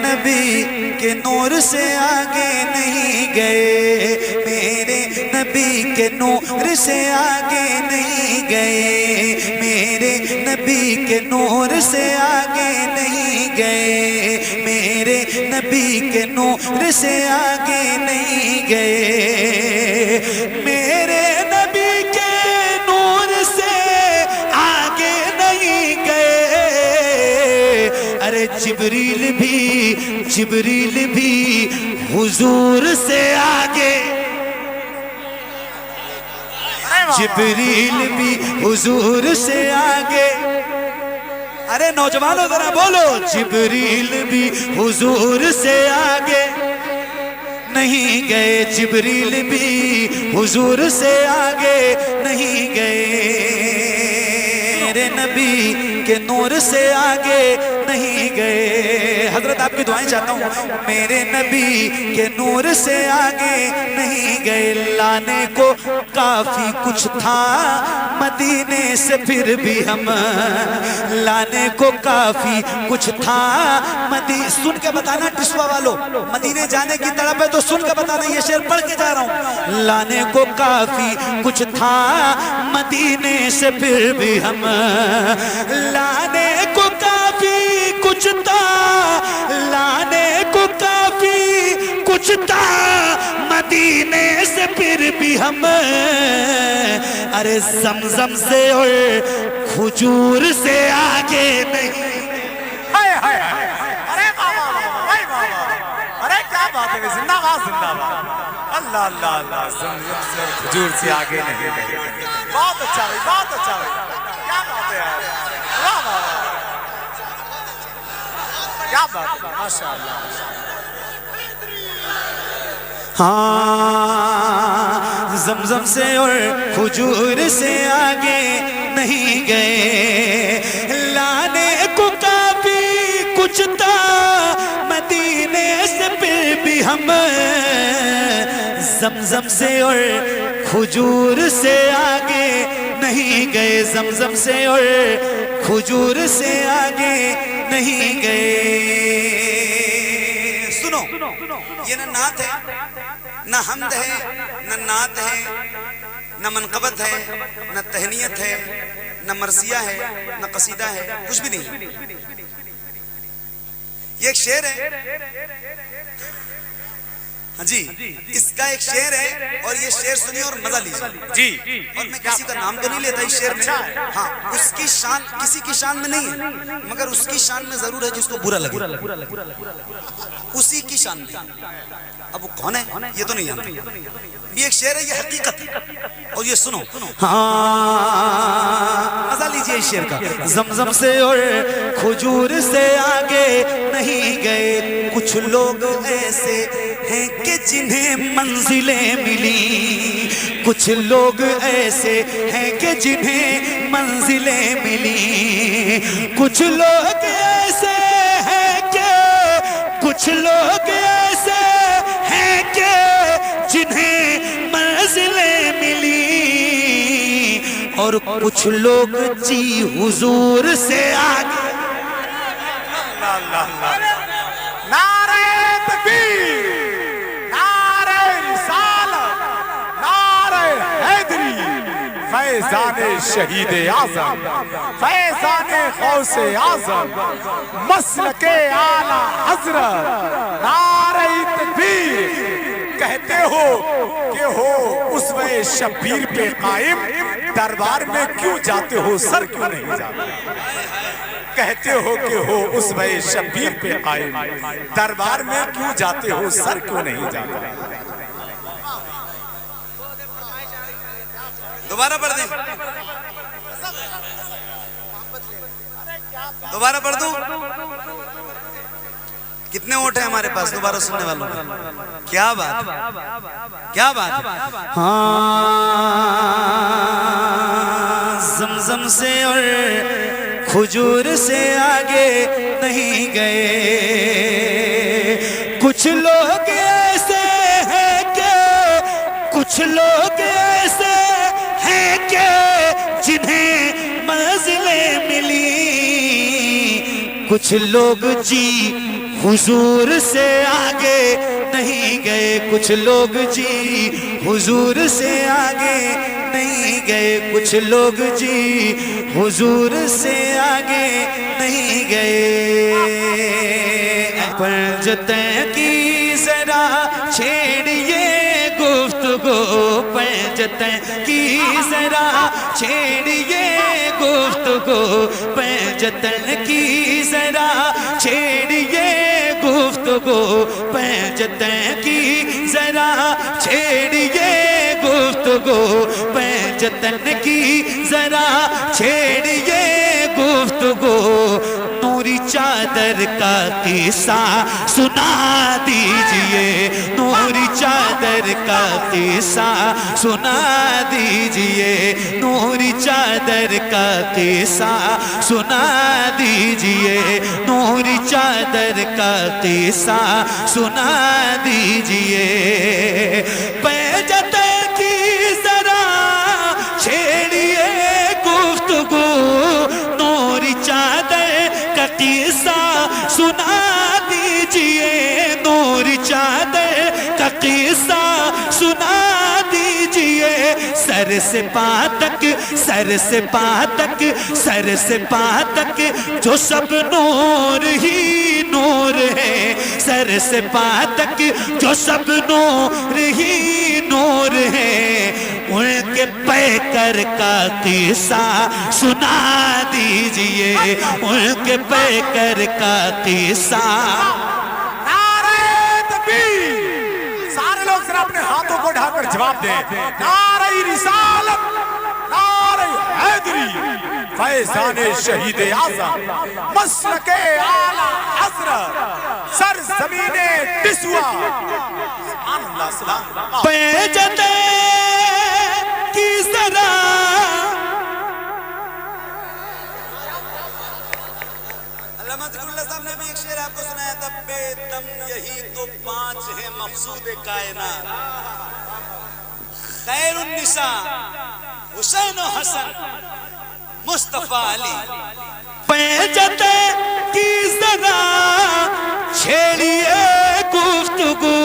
نبی کے نور سے آگے نہیں گئے، میرے نبی کے نور سے آگے نہیں گئے، میرے نبی کے نور سے آگے نہیں گئے، میرے نبی کے نور سے آگے نہیں گئے، میرے نبی کے نور سے آگے نہیں گئے۔ ارے جبریل بھی حضور سے آگے، جبریل بھی حضور سے آگے۔ ارے نوجوانوں ذرا بولو، جبریل بھی حضور سے آگے نہیں گئے، جبریل بھی حضور سے آگے نہیں گئے، میرے نبی کے نور سے آگے نہیں گئے۔ حضرت آپ کی دعائیں چاہتا ہوں، میرے نبی کے نور سے آگے نہیں گئے، لانے کو کافی کچھ تھا مدینے سے پھر بھی ہم، لانے کو کافی کچھ تھا مدینے، سن کے بتانا ٹسوا والو، مدینے جانے کی طرف ہے تو سن کے بتانا، یہ شعر پڑھ کے جا رہا ہوں۔ لانے کو کافی کچھ تھا مدینے سے پھر بھی ہم، لانے کو کافی کچھ تھا، لانے کو کافی کچھ تھا مدینے سے پھر بھی ہم، ارے زمزم سے اور کھجور سے آگے نہیں۔ ارے کیا بات ہے، زندہ باد زندہ باد، اللہ اللہ اللہ، زمزم سے اور کھجور سے آگے نہیں گئے۔ بہت اچھا بھائی، بہت اچھا بھائی، کیا بات ہے یار، واہ واہ، کیا بات ہے، ماشاء اللہ۔ ہاں زمزم سے اور کھجور سے آگے نہیں گئے، لانے کو کافی کچھ تھا مدینے سے پھر بھی ہم، زمزم سے اور کھجور سے آگے نہیں گئے، زمزم سے اور کھجور سے آگے نہیں گئے۔ سنو، یہ نہ نعت ہے، نہ حمد ہے، نہ نعت ہے، نہ منقبت ہے، نہ تہنیت ہے، نہ مرثیہ ہے، نہ قصیدہ ہے، کچھ بھی نہیں۔ یہ ایک شعر ہے، ہاں جی، اس کا ایک شعر ہے اور یہ شعر سنیے اور مزہ لیجیے جی۔ اور میں کسی کا نام تو نہیں لیتا اس شعر میں، ہاں اس کی شان کسی کی شان میں نہیں ہے، مگر اس کی شان میں ضرور ہے جس کو برا لگے، اسی کی شان میں۔ اب وہ کون ہے یہ تو نہیں جانتے، یہ ایک شعر ہے، یہ حقیقت ہے، اور یہ سنو، ہاں مزہ لیجیے اس شعر کا۔ زمزم سے اور کھجور سے آگے نہیں گئے، کچھ لوگ ایسے ہیں کہ جنہیں منزلیں ملی، کچھ لوگ ایسے ہیں کہ جنہیں منزلیں ملی، کچھ لوگ ایسے ہیں کہ، کچھ لوگ ایسے ہیں کہ جنہیں منزلیں ملی، اور کچھ لوگ جی حضور سے آگے۔ نعرہ تکبیر، نعرہ رسالت، نعرہ حیدری، فیضان شہید اعظم، فیضان غوث اعظم، مسلک اعلیٰ حضرت، نعرہ تکبیر۔ کہتے ہو کہ ہو اسوہ شبیر پہ قائم، دربار میں کیوں جاتے ہو سر کیوں نہیں جاتے؟ کہتے ہو کہ ہو اسوہ شبیر پہ قائم، دربار میں کیوں جاتے ہو سر کیوں نہیں جاتے؟ دوبارہ پڑھ دیں، دوبارہ پڑھ دوں، کتنے ووٹ ہیں ہمارے پاس دوبارہ سننے والوں میں؟ کیا بات، کیا بات۔ ہاں زمزم سے اور کھجور سے آگے نہیں گئے، کچھ لوگ ایسے ہیں کہ، کچھ لوگ ایسے ہیں کہ جنہیں منزلیں ملی، کچھ لوگ جی حضور سے آگے نہیں گئے کچھ لوگ جی حضور سے آگے نہیں گئے کچھ لوگ جی حضور سے آگے نہیں گئے پنجتیں کی ذرا چھیڑیے گفتگو پنجتیں کی ذرا چھیڑیے گفتگو پنجتن کی ذرا چھیڑیے گفتگو پنجتن کی ذرا چھیڑیے گفتگو پنجتن کی ذرا چھیڑیے گفتگو نوری چادر کا قصہ سنا دیجئے نوری چادر کا قصہ سنا دیجئے نوری چادر کا قصہ سنا دیجئے نوری چادر کا قصہ سنا دیجئے پنجتن کی ذرا چھیڑیے گفتگو نوری چادر کا قصہ سنا دیجئے نوری چادر کا قصہ سنا دیجئے سر سے پا تک سر سے پا تک سر سے پا تک جو سب نور ہی نور ہے سر سے پا تک جو سب نور ہی نور ہے ان کے پیکر کا قصہ سنا دیجئے ان کے پیکر کا قصہ سارے لوگ ذرا اپنے ہاتھوں کو ڈھا کر جواب دیں نعرہ رسالت نعرہ حیدری فیضان شہید اعظم مسلک اعلی حضرت سرزمین ٹسوا سبحان اللہ سلام پنجتیں کی ذرا علامہ ذکر اللہ صاحب نے بھی ایک شعر آپ کو سنایا تھا بے دم یہی تو پانچ ہے مقصود کائنات خیر النساء حسین و حسن مصطفیٰ علی پنجتیں کی ذرا چھیڑیے گفتگو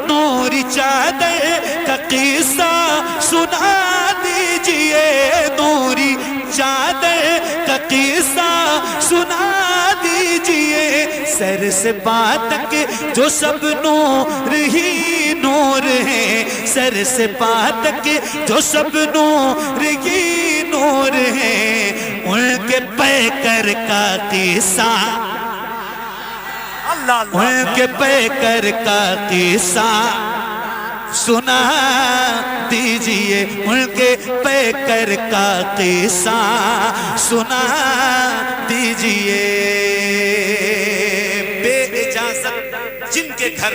نوری چادر کا قصہ سنا دیجئے نوری چادر کا قصہ سنا دیجئے سر سے پا تک جو سب نور ہی نور ہے سر سے پا تک جو سب نور ہی نور ہے ان کے پیکر کا قصہ ان کے پیکر کا قصہ سنا دیجئے ان کے پیکر کا قصہ سنا دیجئے بے اجازت جن کے گھر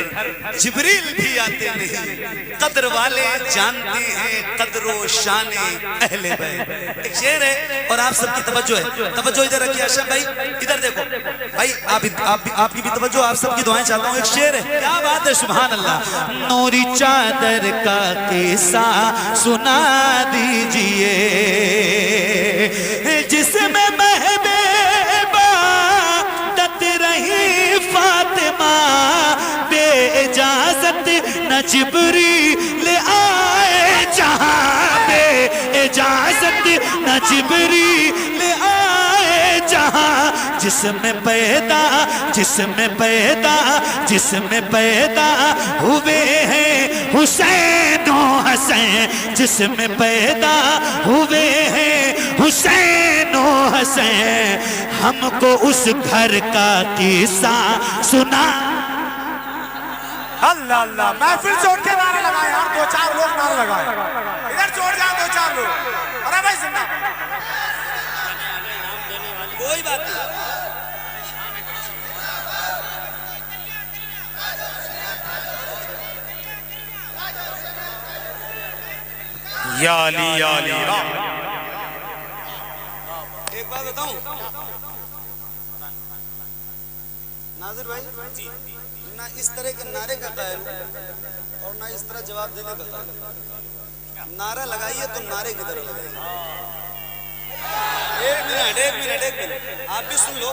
جبریل بھی آتے نہیں قدر والے جانتے ہیں قدر و شان اہل بیت ایک شعر ہے اور آپ سب کی توجہ ہے توجہ ادھر رکھیے اشرف بھائی ادھر دیکھو بھائی آپ کی بھی توجہ آپ سب کی دعائیں چاہتا ہوں ایک شعر ہے کیا بات ہے سبحان اللہ نوری چادر کا قصہ سنا دیجئے جس میں محبوبہ دت رہی فاطمہ بے اجازت نہ جبریل آئے جہاں بے اجازت نہ جبریل آئے جہاں جسم پیدا ہوئے ہیں حسین و حسین جسم پیدا ہوئے ہیں حسین و حسین ہم کو اس گھر کا قصہ سنا اللہ اللہ محفل چھوڑ کے نعرے لگائے یار دو چار لوگ نعرے لگائے ادھر چھوڑ جاؤ دو چار لوگ ارے بھائی زندہ کوئی بات نہیں یا علی یا علی ایک بات بتاؤں ناظر بھائی نہ اس طرح کے نعرے کا قائل اور نہ اس طرح جواب دینے کا قائل نعرہ لگائیے تو نعرے کی طرح لگائیے ایک منٹ آپ بھی سن لو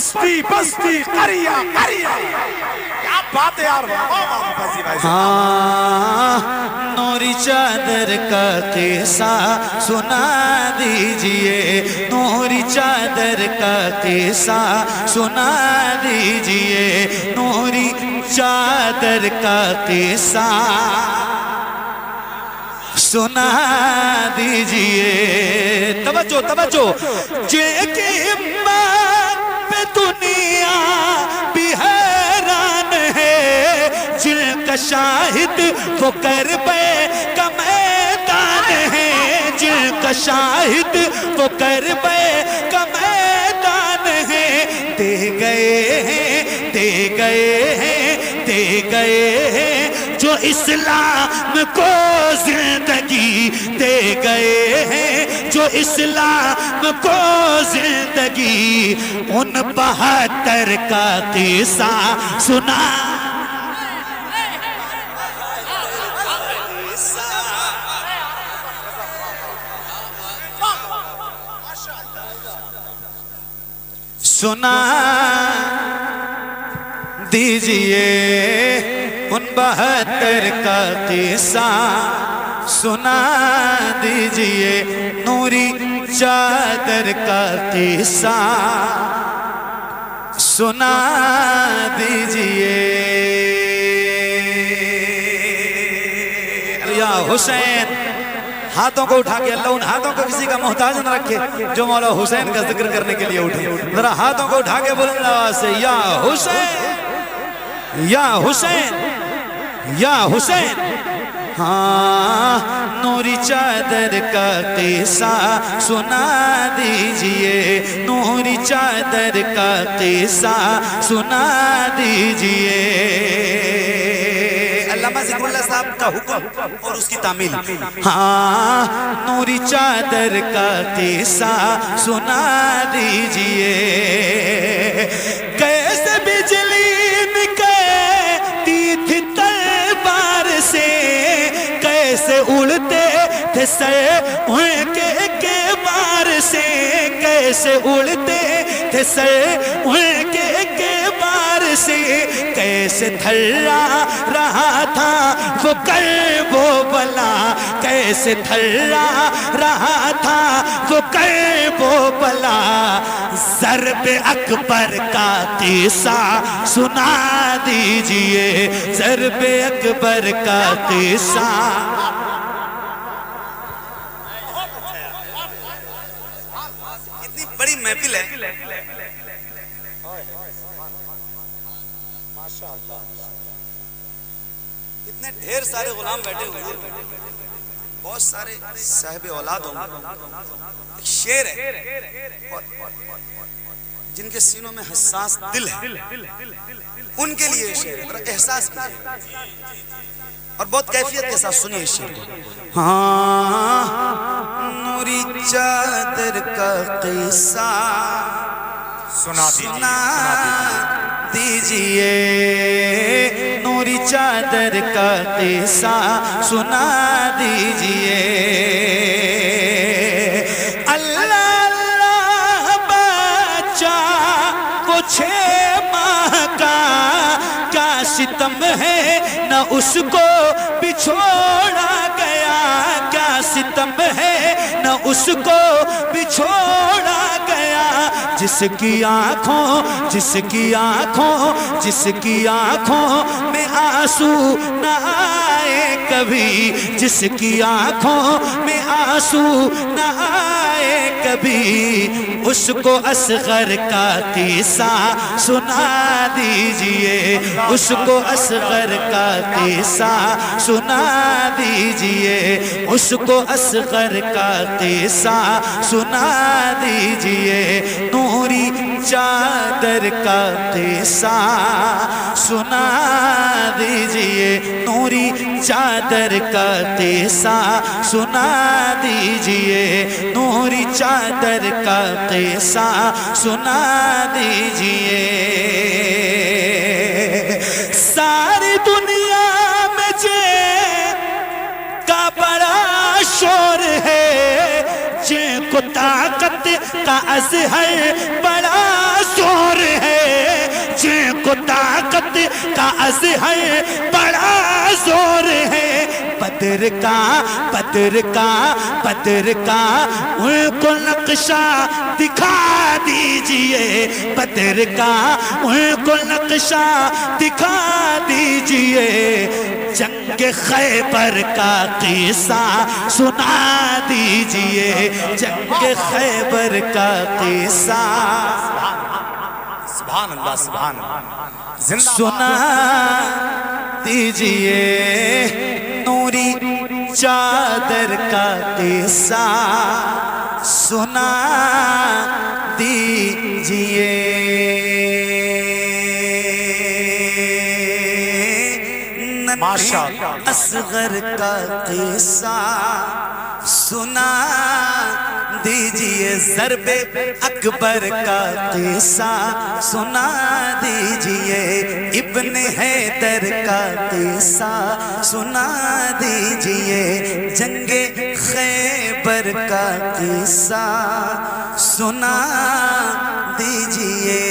بستی بستی قریہ قریہ. کیا بات ہے یار. فضی بھائی ہاں نوری چادر کا قصہ سنا دیجئے, نوری چادر کا قصہ سنا دیجئے, نوری چادر کا قصہ سنا دیجئے. توجہ توجہ. جن کی بات پہ دنیا بھی حیران ہے, جن کا شاہد وہ کربے کا میدان ہے, جن کا شاہد وہ کربے کا میدان ہے. دے گئے ہیں دے گئے ہیں دے گئے ہیں جو اسلام کو زندگی, دے گئے ہیں جو اسلام کو زندگی. ان 72 کا قصہ سنا. سنا دیجئے ان 72 کا قصہ سنا دیجئے, نوری چادر کا قصہ سنا دیجئے. یا حسین, ہاتھوں کو اٹھا کے, اللہ ان ہاتھوں کو کسی کا محتاج نہ رکھے جو مولا حسین کا ذکر کرنے کے لیے اٹھے. ذرا ہاتھوں کو اٹھا کے بلند آواز سے یا حسین یا حسین یا حسین. ہاں نوری چادر کا قصہ سنا دیجئے, نوری چادر کا قصہ سنا دیجئے. علامہ ذکر اللہ صاحب کا حکم اور اس کی تعمیل. ہاں نوری چادر کا قصہ سنا دیجئے. کیسے بجلی نکلتی تھی تلوار سے, کیسے اڑتے تھے سر ان کے بار سے, کیسے اڑتے تھے سر ان کے بار سے, کیسے تھرا رہا تھا وہ کرب و بلا, کیسے تھرا رہا تھا وہ کرب و بلا. ضرب اکبر کا قصہ سنا دیجئے, ضرب اکبر کا قصہ. اتنی بڑی محفل ہے, اتنے ڈھیر سارے غلام بیٹھے ہوئے, بہت سارے صاحب اولاد ہوں. ایک شعر ہے جن کے سینوں میں حساس دل ہے, ان کے لیے شعر ہے, ذرا احساس کیجئے اور بہت کیفیت کے ساتھ سنیے اس شعر کو. ہاں نوری چادر کا قصہ سنا دیجئے, نوری چادر کا قصہ سنا دیجئے. اللہ اللہ بچہ وہ 6 ماہ کا کیا ستم ہے نہ اس کو بچھوڑا گیا, کیا ستم ہے نہ اس کو بچھوڑا گیا. جس کی آنکھوں جس کی آنکھوں جس کی آنکھوں میں آنسو نہ آئے کبھی, جس کی آنکھوں میں آنسو نہ آئے کبھی, اس کو اصغر کا قصہ سنا دیجئے, اس کو اصغر کا قصہ سنا دیجئے, اس کو اصغر کا قصہ سنا دیجئے. نوری چادر کا قصہ سنا دیجئے, نوری چادر کا قصہ سنا دیجئے, نوری چادر کا قصہ سنا دیجئے. ساری دنیا میں کا بڑا شور ہے, جن کو طاقت کا اظہر بڑا شور حق کا ازہر بڑا زور ہے بدر کا ان کو نقشہ دکھا دیجئے بدر کا ان کو نقشہ دکھا دیجئے جنگ خیبر کا قصہ سنا دیجئے جنگ خیبر کا قصہ سبحان اللہ سبحان اللہ زندہ سنا دیجئے نوری چادر کا قصہ سنا دیجئے ماشاءاللہ اصغر کا قصہ سنا دیجئے ضرب اکبر کا قصہ سنا دیجئے ابن حیدر کا قصہ سنا دیجئے جنگ خیبر کا قصہ سنا دیجئے